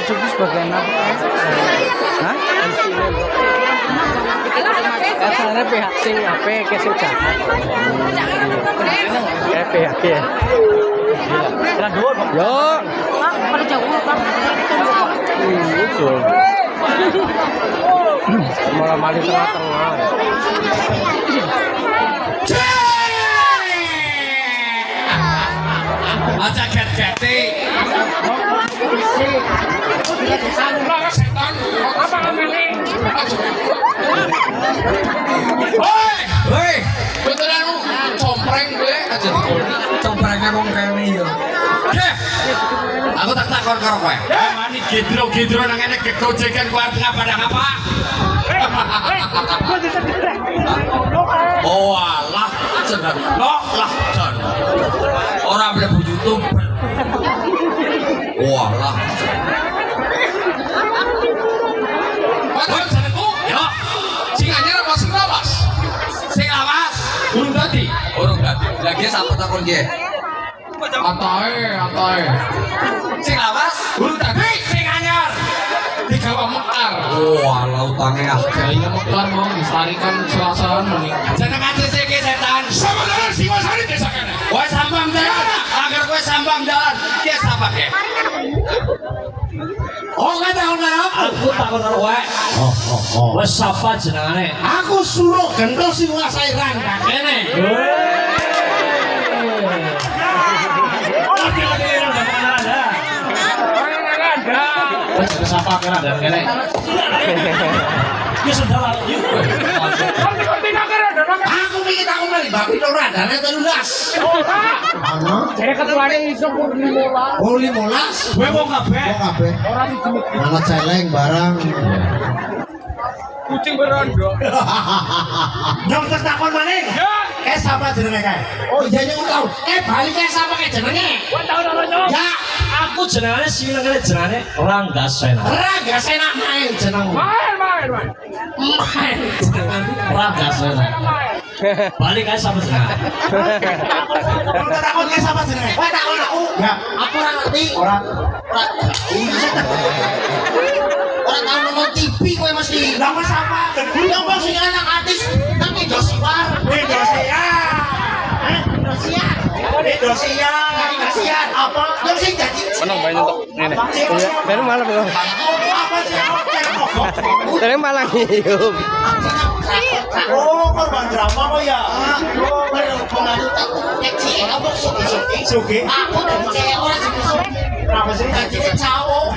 Cukup sebagai apa? Hah? Asalnya pihak sing apa kesel jahat. Pihak ya. Jalan dua, Bang. Yo. Bang, pada jauh, Bang. Itu. Malah mali tengah-tengah. Aja ket-kete. Setan, apa namanya? Hoi, beneran lu compreng gue aja. Comprengnya wong kene yo. Aku tak takon karo kowe. Mani gedro-gedro nang ngene gegojekan kowe arep pada apa? Oh alah, jeneng. Lah, jan. Ora boleh bu YouTube. Walah. Padahal jenengku, ya. Sing anyar apa sing lawas? Sing lawas, urung dadi. Urung dadi. Lah ki sapa takon ki? Antae. Sing lawas, urung dadi. Sing anyar. Digawa mekar. Walah utange ah. Jaya mekar mau dilestarikan selasa muni. Jenengan iki setan. Saudara Siwasari desa kene. Kowe sambang dalan. Agar kowe sambang dalan, ki sapa ki? Oh nggak tahu aku takut karo kowe. Wes sapa jenengane? Aku Suruh Gendol sing nguasai rangka kene. Wes sapa kira dan kene. Ki sudah lalu. Aku mikir aku mali babi to radane 13. Jadi ketuane iso pur 15. Oh 15. Kowe wong kabeh. Ora dijemuk. Anak celeng barang. Kucing berondo. Yang terus takon maning. Ya. Kae sapa jenenge kae? Oh iya nyong tau. Bali kae sapa kae jenenge? Kowe tau ora nyong? Ya, aku jenengane silengane jenenge Ranggasena. Ranggasena main jeneng. Main. Ranggasena. Bali kae sapa jenenge? Takon kae sapa jenenge? Kowe takon aku. Ya, aku ora ngerti. Ora tahu nonton TV kowe mesti. Lah wis apa? Yang sing anak artis nang Indosiar. Indosiar. Apa? Yang sing jadi. Menang banyak untuk ini. Iya, dari malam loh. Apa sih? Dari malam hidup. Oh, korban drama kok ya? Oh, pengaruh tak kecil, apa suki-suki? Suki? Aku dari cewek orang suki-suki. Kenapa sih? Jadi cowok.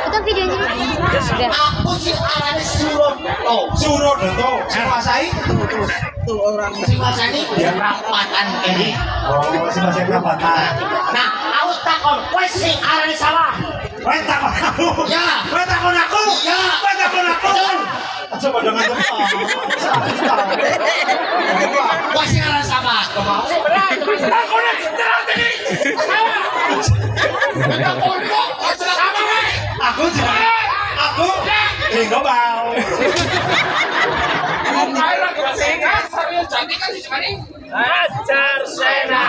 Itu videonya sudah. Aku sih arahnya surut. Oh, surut itu. Si Masai? Tuh orang. Si Masai ini dia rapatan ini. Oh, si Masai rapatan. Nah, aku takon, wes sing arahnya salah. Wes takon aku. Ya. Wes takon aku. Ya. Wes takon aku. Coba dengan teman. Wes sing arahnya salah. Takon aku terang tadi. Takon kok. Aku tidak. Aku enggak mau. Ajar Sena.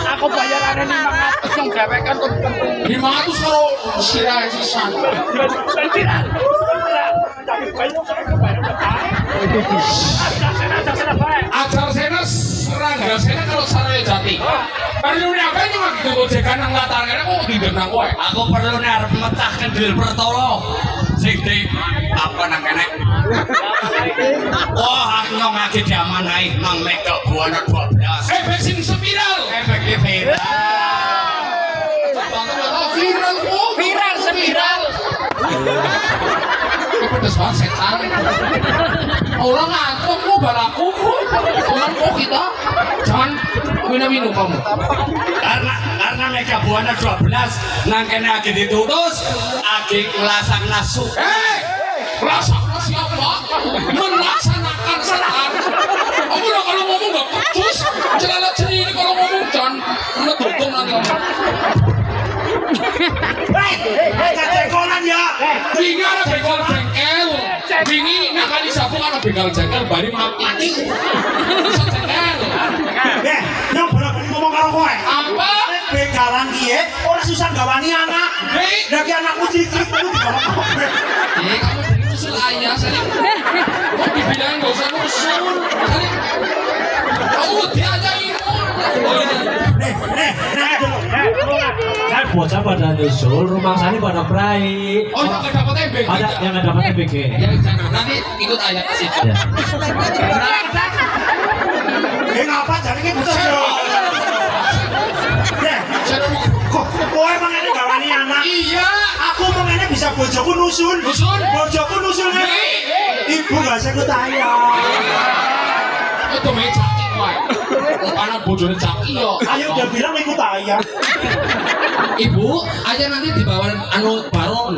Aku bayarannya 500 yang gawekan tuh 500 kalau sirah sisan. Ajar Sena serangga Sena kalau saraya jati. Perlu nih apa cuma gitu gojekan nang latar kene kok didenang kowe. Aku perlu nih arep metah kendil pertolo. Sing di apa nang kene? Wah, aku ngomongke diamanai nang Mega Buana 12. Efek sing spiral. Efek viral. Viral kok. Viral spiral. Pedes banget setan. Orang ngantuk mau balaku. Orang kok kita jangan minum kamu. Karena Mega Buana 12 nang kene lagi ditutus, lagi ngelasak nasu. Rasakan siapa? Melaksanakan setan. Kamu udah kalau ngomong gak putus. Celana sini ini kalau ngomong jangan menetupkan nanti kamu. Cekolan ya. Ini ada begal jengkel. Ini nakal disapu ada begal jengkel. Bari mati. Bisa jengkel. Yang bener-bener ngomong karo kowe. Apa? Begalan dia, orang susah gawani anak. Lagi anakku cicit itu digawan kowe. Kamu dari usul ayah saya. Kok dibilang gak usah usul. Kamu diajarin. Kan bocah pada nyusul, rumah sani pada prai. Oh, yang gak dapat MBG. Ada yang nggak dapat MBG. Ya, nanti ikut ayah ke situ. Ya. Ngapa jadi ini putus yo? Kok kowe mangene gawani anak? Iya. Aku mangene bisa bojoku nusul. Nusul? Bojoku nusul ngene. Ibu gak sekut ayah. Itu meja wae. Anak bojone caki yo. Ayo udah bilang ikut ayah. Ibu, aja nanti dibawa anu barong.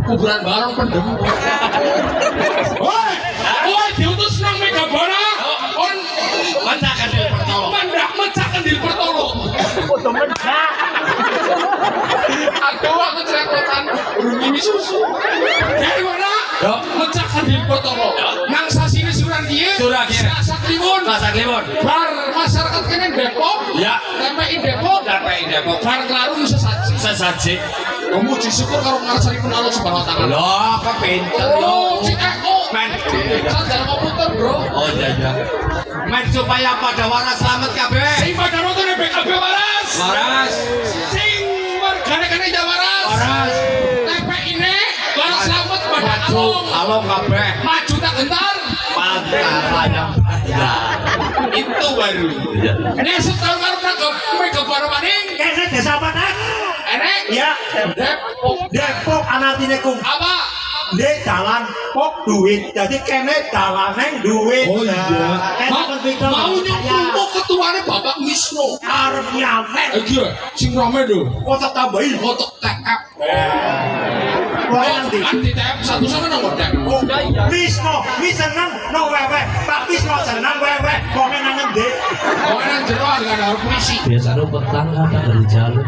Kuburan barong pendem. Woi, diutus nang Mega Buana. On Mecah kendil pertolo. mendak mecah kendil pertolo. Aku cerekotan urung susu. Dari mana? Mecah kendil pertolo. Nang sasine Surandiye. Surandiye. Saklimun. Saklimun. Bar masyarakat kene Depok. Ya. Tempe Depok. Bar kelaru sesaji. Sesaji. Kamu disyukur kalau ngarasaripun Allah Subhanahu wa taala. Loh, kok pinter Oh, yo. men. Sadar komputer, Bro. Oh iya. Men supaya pada waras selamat kabeh. Sing pada nonton BKB waras. Waras. Sing wargane Jawa waras. Waras. TP ini waras selamat pada alum. Alum kabeh. Maju tak gentar. Pantar layang. Ya. Itu baru. Ini setahun baru nangkep Mega Buana maning. Kene desa apa nak? Enek. Ya, Depok. Depok anatine kum. Apa? Dek dalan pok duit. Jadi kene dalaneng duit. Oh iya. Kene berpikir Mau nyumpul ketuanya Bapak Wisnu. arep nyamet. Iya, sing rame lho. Kotak tambahin. Foto TF. Wah nanti. Anti TF satu sama nomor TF. Wisno, wis seneng no wewe. Pak Wisno seneng wewe. Wong nang ngendi? Wong nang jero ada harus polisi. Biasanya petang ada dari jalur.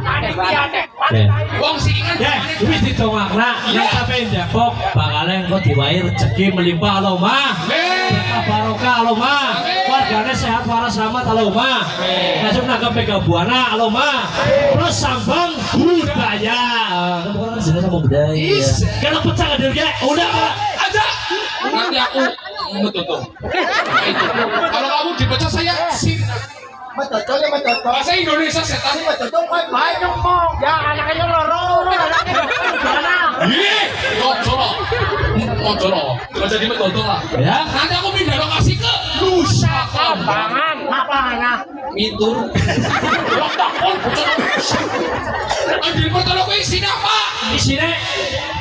Ya. Wong sing ingat Ya, wis ditongakna nek sampe Depok bakal engko diwai rezeki melimpah lo mah. barokah halo ma, warganya sehat waras selamat halo ma, langsung nangkep mega buana halo ma, terus sambang budaya, bukan sini sama budaya, kalau pecah ada dia, udah aja nanti aku betul kalau kamu dipecah saya sih Betul ya betul. bahasa Indonesia setan Betul kan banyak mau. Ya anaknya loro, anaknya gimana? ih ngocolo jadi betul lah ya, nanti aku pindah lokasi ke Nusa Kambangan apa anak? Mitur takon ambil pertolongan ke sini apa di sini,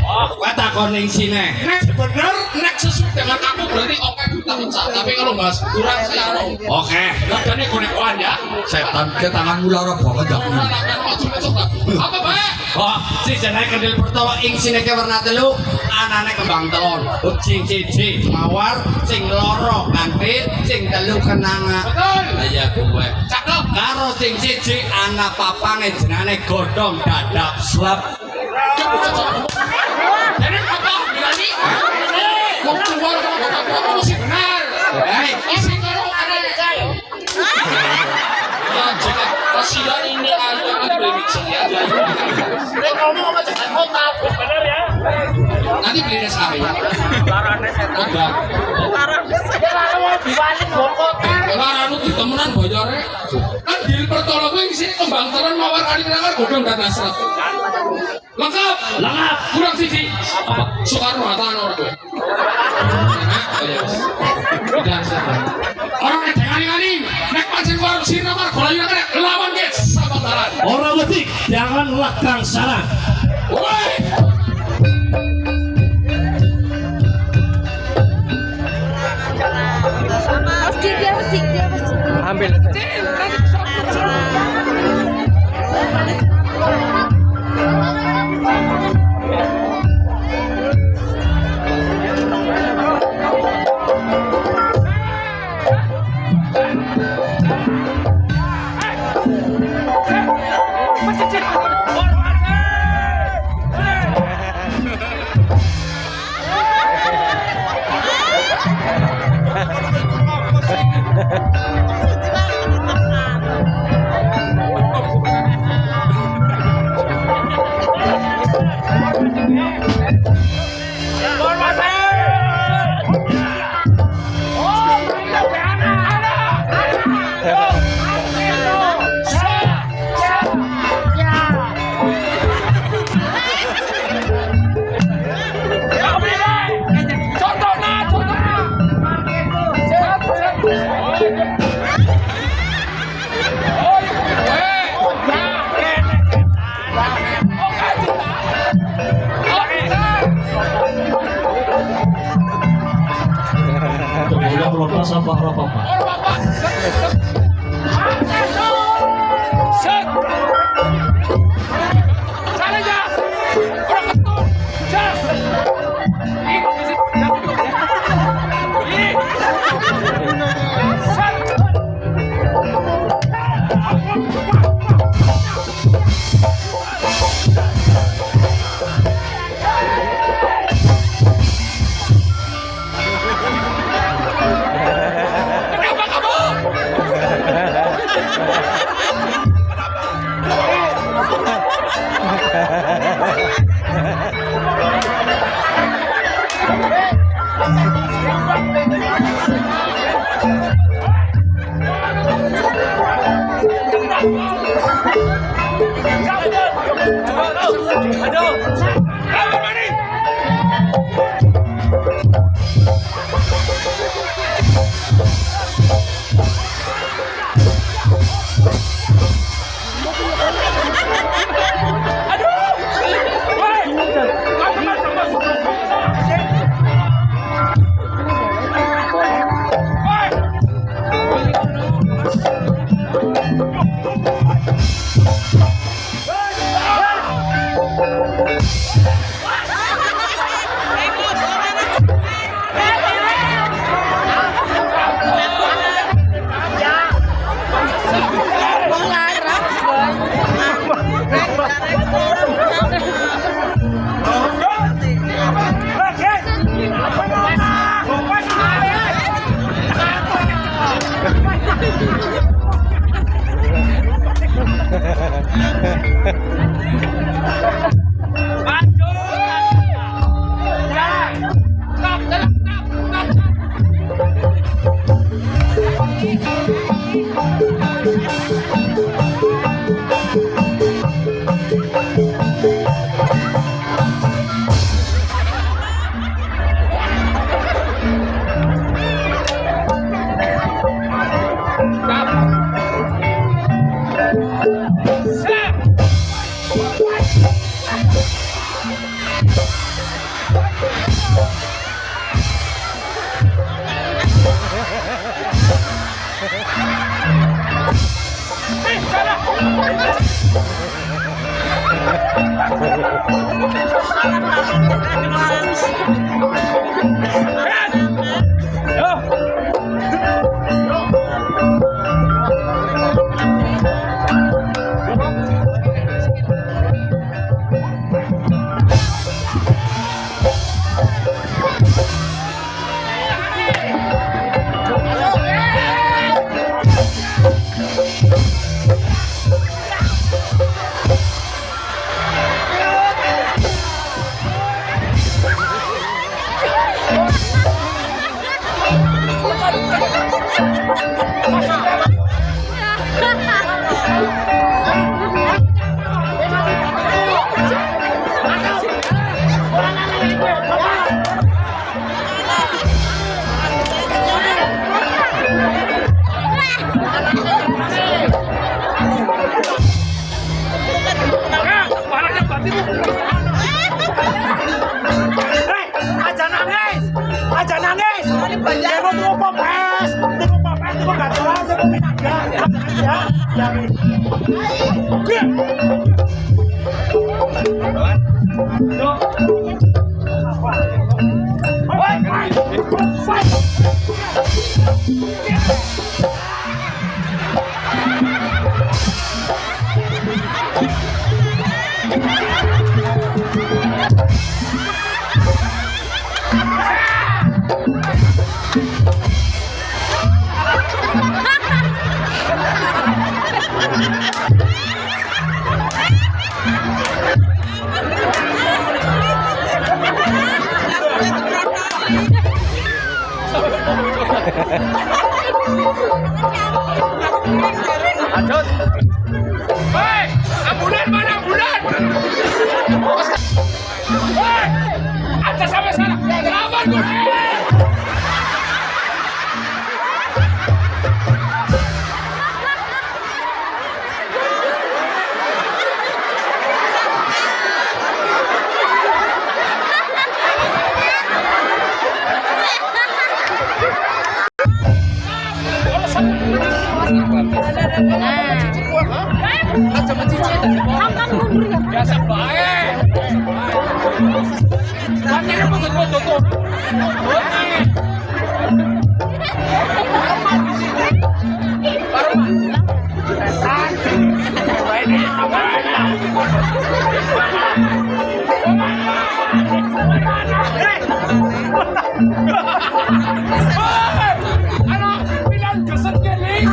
oh, gua takon yang sini, nek bener nek sesuai dengan aku berarti oke kita pecah tapi kalau nggak kurang saya oke, jadi konek-konekan ya Setan ke tanganmu lara banget dak. apa baik Oh, si jenenge kendil pertama ing sine ke warna telu, anane kembang telon. Sing siji mawar, sing loro kantin, sing telu kenanga. betul Iya kowe. cakep Karo sing siji anak papane jenenge godhong dadap slap. jadi apa berani mau keluar kamu mesti benar isi kalau ada ya jangan kasihan ini ada nanti beli mixer ya Ngomong sama jangan kota. Benar ya? nanti beli sekali ya udah Dia mau diwalin kota. Laranu di temenan bayarnya kan di pertolongan di sini kembang teran mawar kali kenangan godong dan nasrat lengkap kurang siji apa Soekarno Hatta orang gue orang yang dengar-dengarin nek pancen warung sirna mar golayu kan lawan guys sahabat taran orang betik jangan lakang sana. woi Ambil. Udah melotot sama apa? Aja nangis. Aja nangis. Tengok tuh popes. Tengok popes, tengok gacoran, tengok minaga. Ya. Lanjut. Hei, ambulan mana ambulan? Hei, atas sampai sana. Lawan gue. Biasa baik. Katanya betul-betul tuh. Anak bilang keset geling.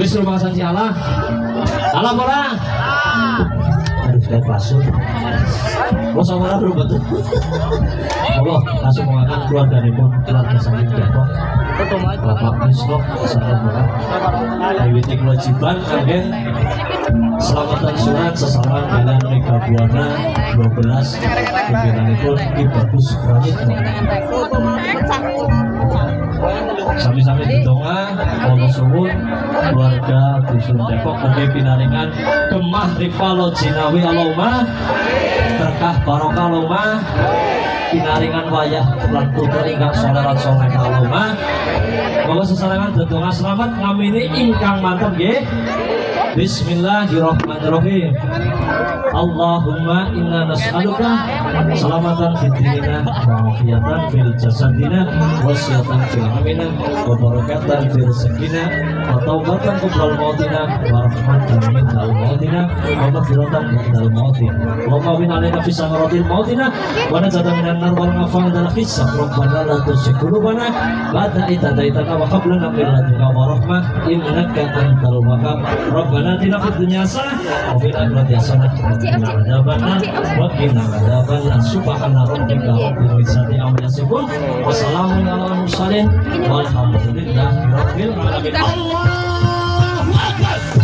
Wis rumah sanci Allah. Salam orang. Harus kayak pasur. Mau sama orang belum betul. Allah langsung mengangkat keluarga pun keluarga saking Depok. Bapak Misloh saya murah. Wiwiti kewajiban agen selamatan surat sesamaan dengan Mega Buana 12 pimpinan itu Ki Bagus Pranit. Sami-sami di Donga, Ono Suwun, keluarga Dusun Depok, Oke Pinaringan, Gemah Ripalo Jinawi Aloma, Berkah Barokah Aloma, Pinaringan Wayah lan Putra ingkang soleran soleh Aloma. Monggo sesarengan dedonga selamat ngamini ingkang mantep nggih. Bismillahirrahmanirrahim. Allahumma inna nas'aluka salamatan fid dinina wa afiyatan fil jasadina wa siyatan fil amina wa barakatan fil rezekina wa taubatan qabla mautina wa rahmatan minal mautina wa maghfiratan ba'dal mautina wa qawin alaina fi samaratil mautina wa najatan minan النار والعافية الخزي ربنا لا تزغ قلوبنا بعد إذ هديتنا وهب لنا من لدنك ورحمة إنك أنت الوهاب ربنا آتنا في الدنيا حسنة وفي الآخرة حسنة وقنا عذاب النار وقنا عذاب النار سبحان ربك رب العزة عما يصفون وسلام على المرسلين والحمد لله رب العالمين. Allahu Akbar.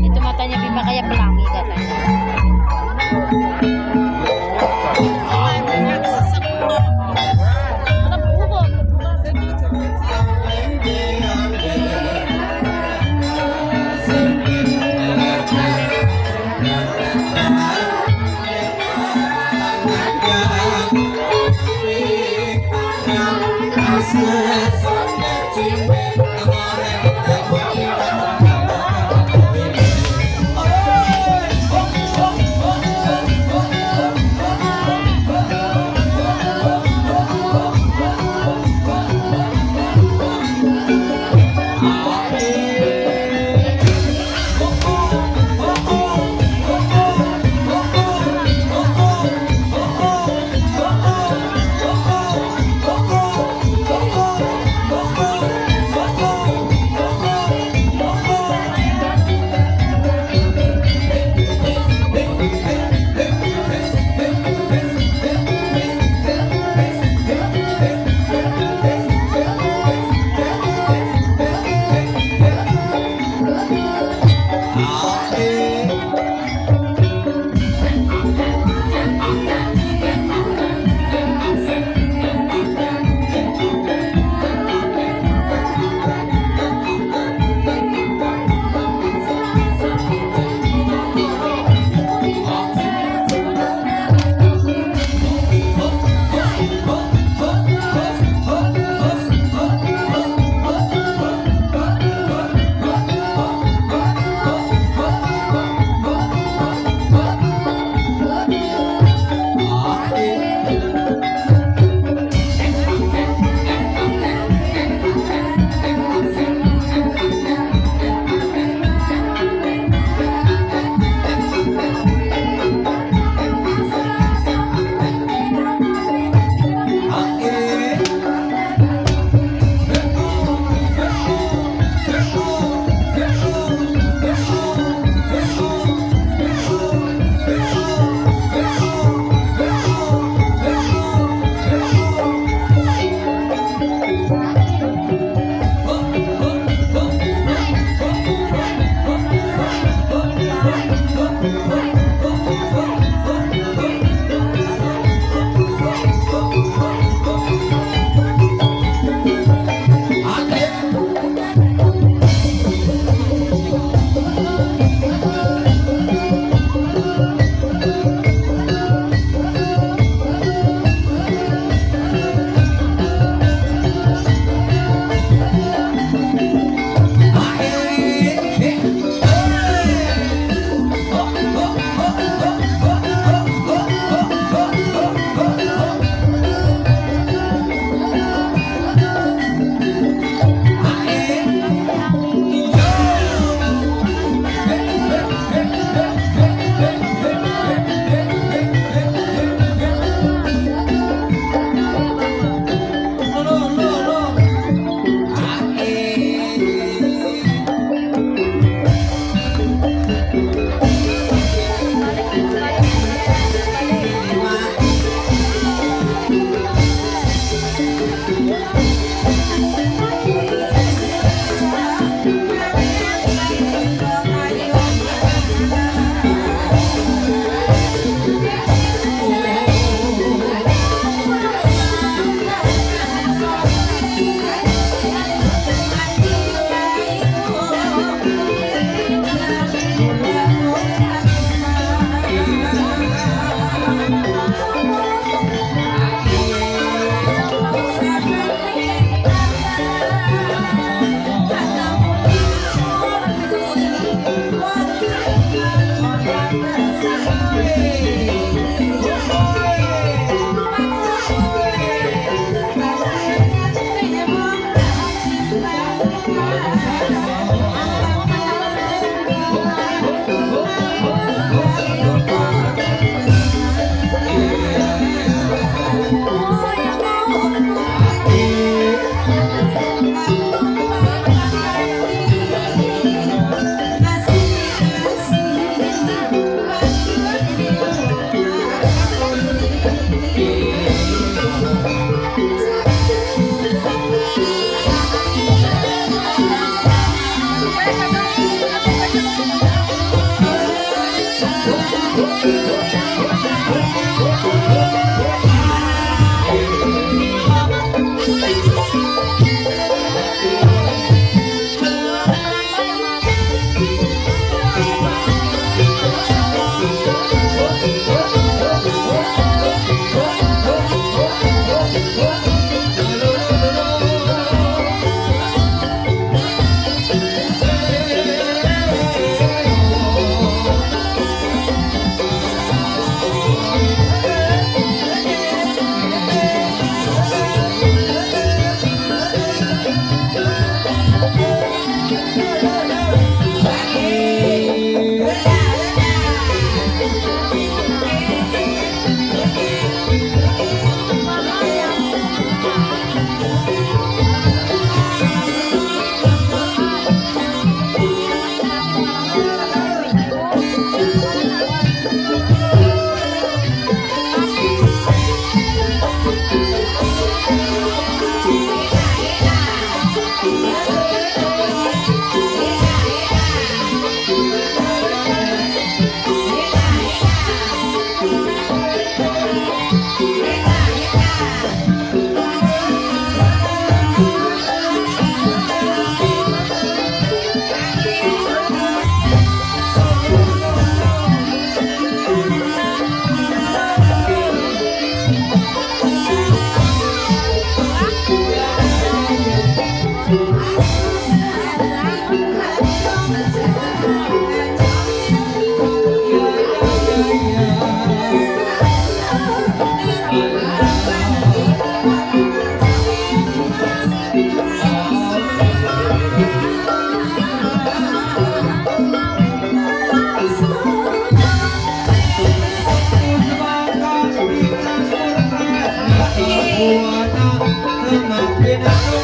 Itu matanya Bima kayak pelangi katanya. Buana, semakin aku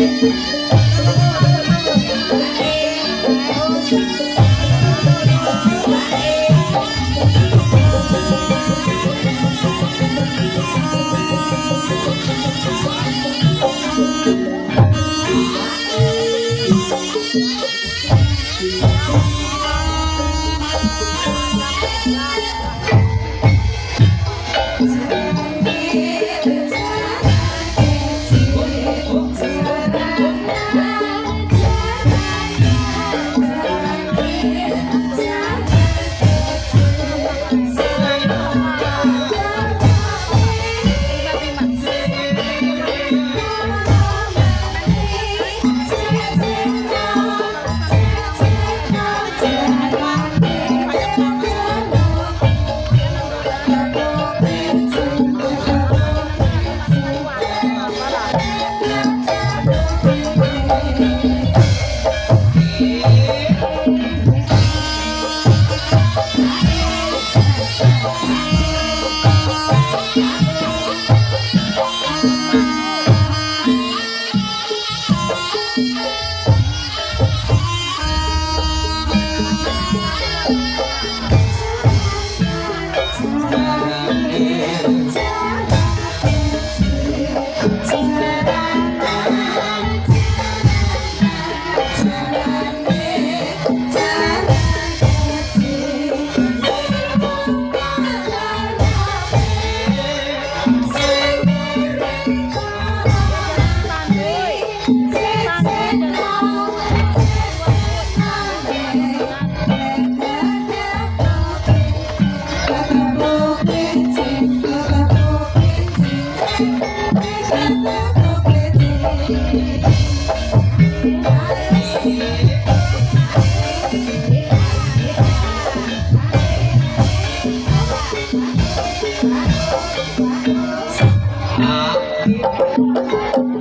Hãy subscribe cho kênh Ghiền Mì Gõ để không bỏ lỡ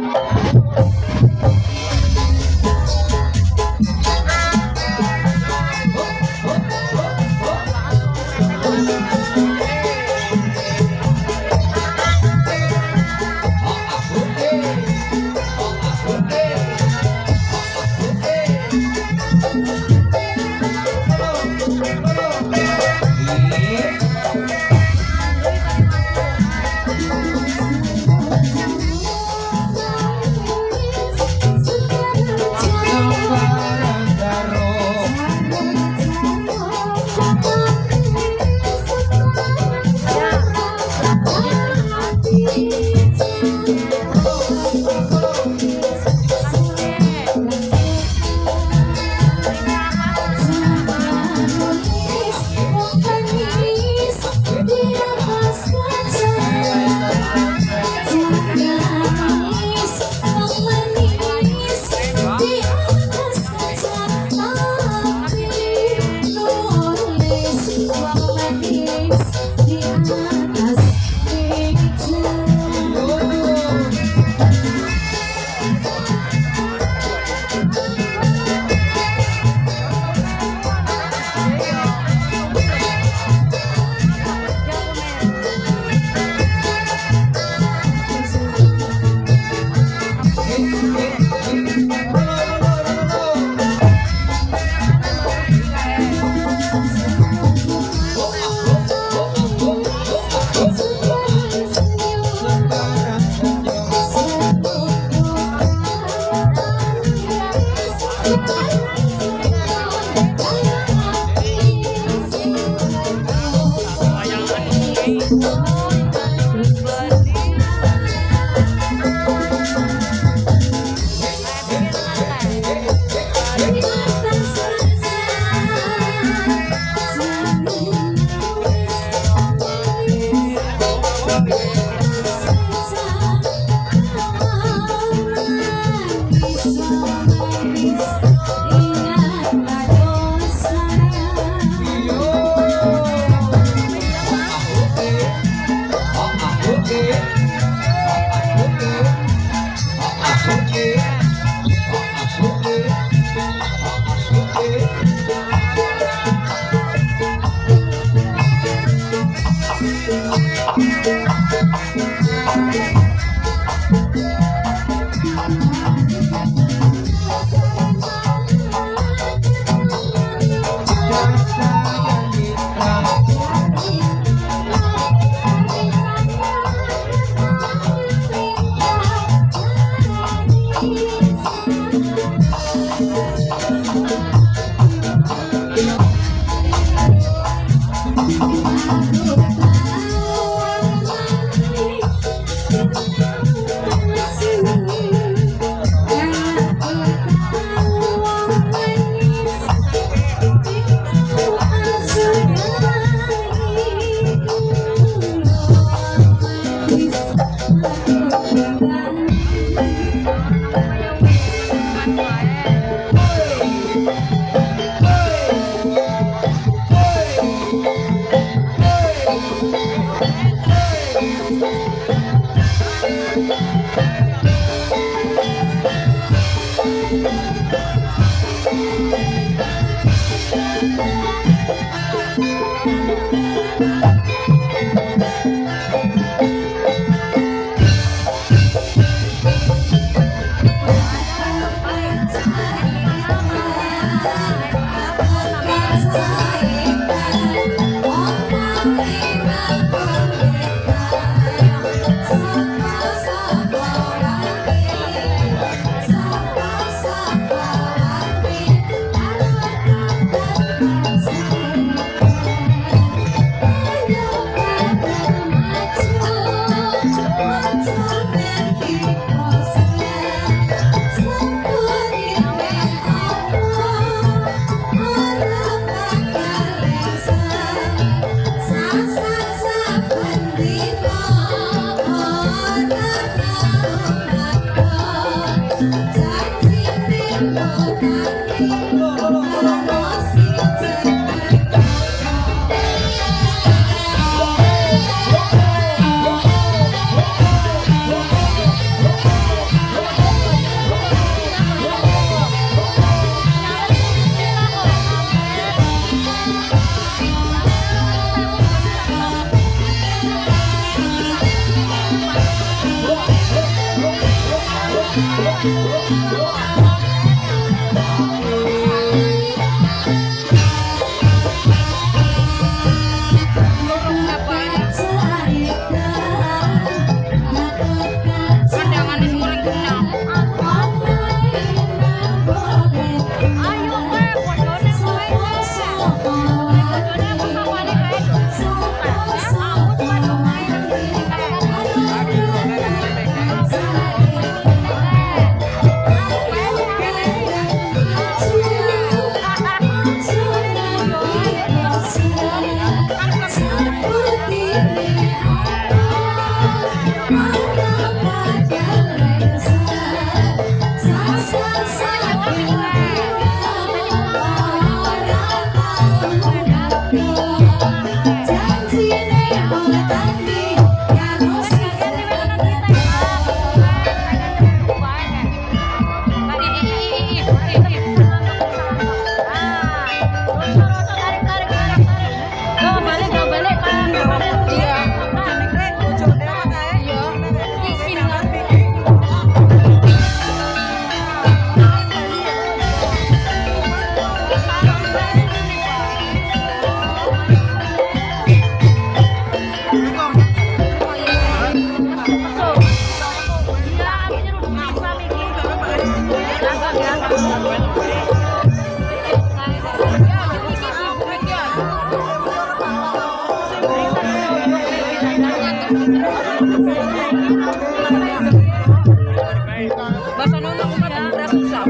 Bahasa nona kumaha beras susah.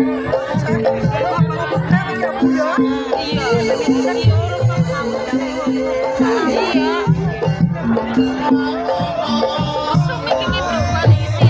Iya, iya. Masuk bikin itu koalisi.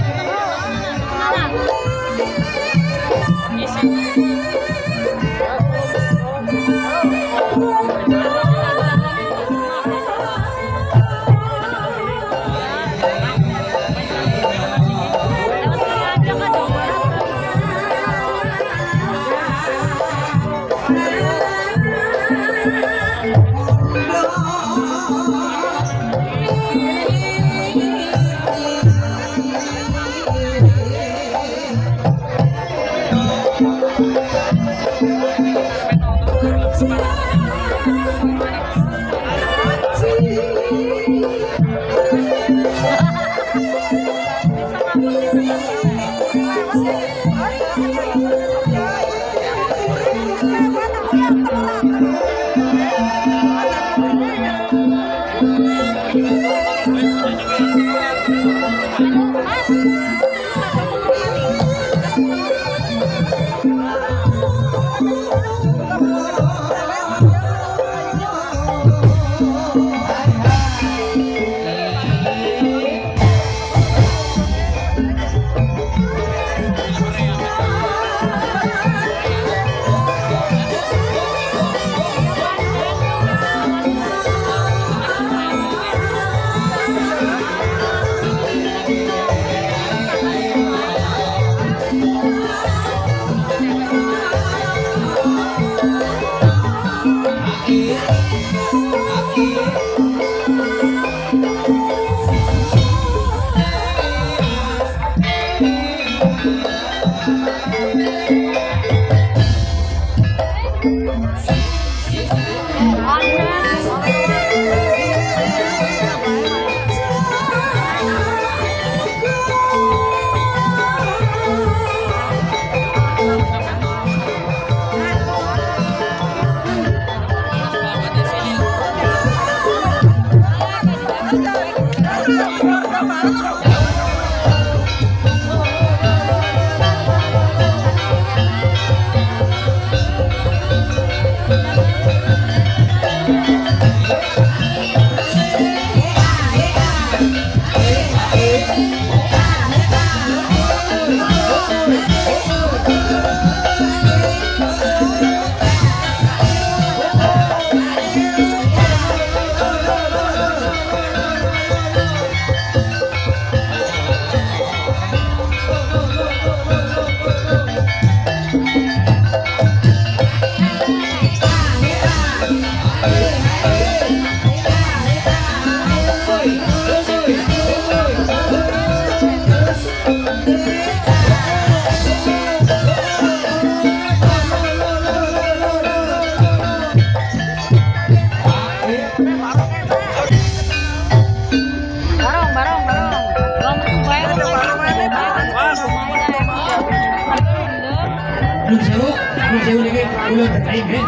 Nun sewu niki kula berkahi nggih.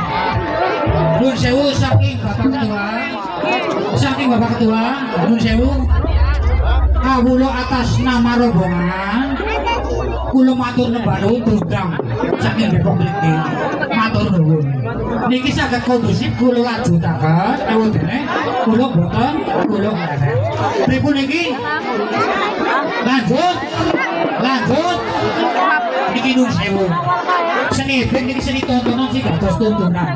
Nun sewu saking Bapak Ketua. Saking Bapak Ketua, nun sewu. Kawula atas nama rombongan kula matur nembah nuwun program saking Republik iki. Matur nuwun. Niki saged kondusif kula lanjutaken ewedene kula boten kula ngene. Pripun niki? Lanjut. Niki nun sewu. Seni ebek niki seni tontonan sih gak terus tontonan.